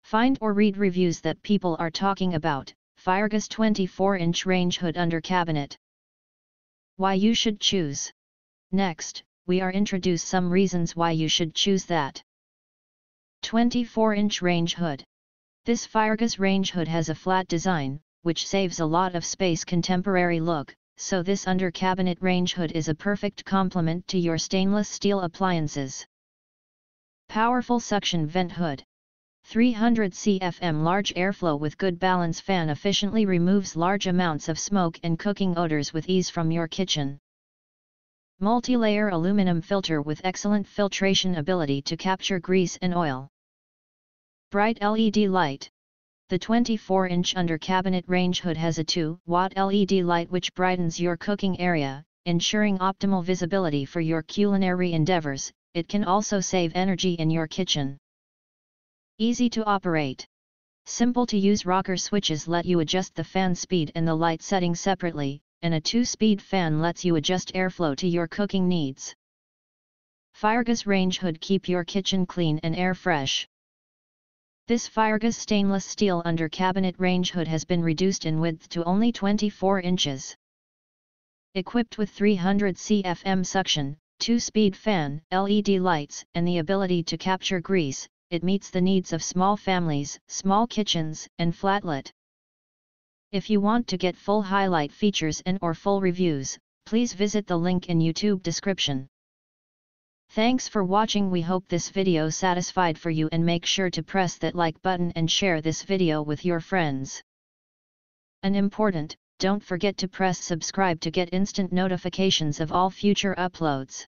Find or read reviews that people are talking about. FIREGAS 24-inch range hood under cabinet. Why you should choose. Next, we are introduce some reasons why you should choose that. 24-inch range hood. This FIREGAS range hood has a flat design, which saves a lot of space, contemporary look, so this under cabinet range hood is a perfect complement to your stainless steel appliances. Powerful suction vent hood. 300 cfm large airflow with good balance fan efficiently removes large amounts of smoke and cooking odors with ease from your kitchen. Multi-layer aluminum filter with excellent filtration ability to capture grease and oil. Bright LED light. The 24-inch under cabinet range hood has a 2-watt LED light which brightens your cooking area, ensuring optimal visibility for your culinary endeavors. It can also save energy in your kitchen. Easy to operate. Simple to use rocker switches let you adjust the fan speed and the light setting separately, and a 2-speed fan lets you adjust airflow to your cooking needs. FIREGAS range hood keep your kitchen clean and air fresh. This FIREGAS stainless steel under cabinet range hood has been reduced in width to only 24 inches. Equipped with 300 cfm suction, 2-speed fan, LED lights, and the ability to capture grease, it meets the needs of small families, small kitchens, and flatlet. If you want to get full highlight features and or full reviews, please visit the link in YouTube description. Thanks for watching. We hope this video satisfied for you, and make sure to press that like button and share this video with your friends. And important, don't forget to press subscribe to get instant notifications of all future uploads.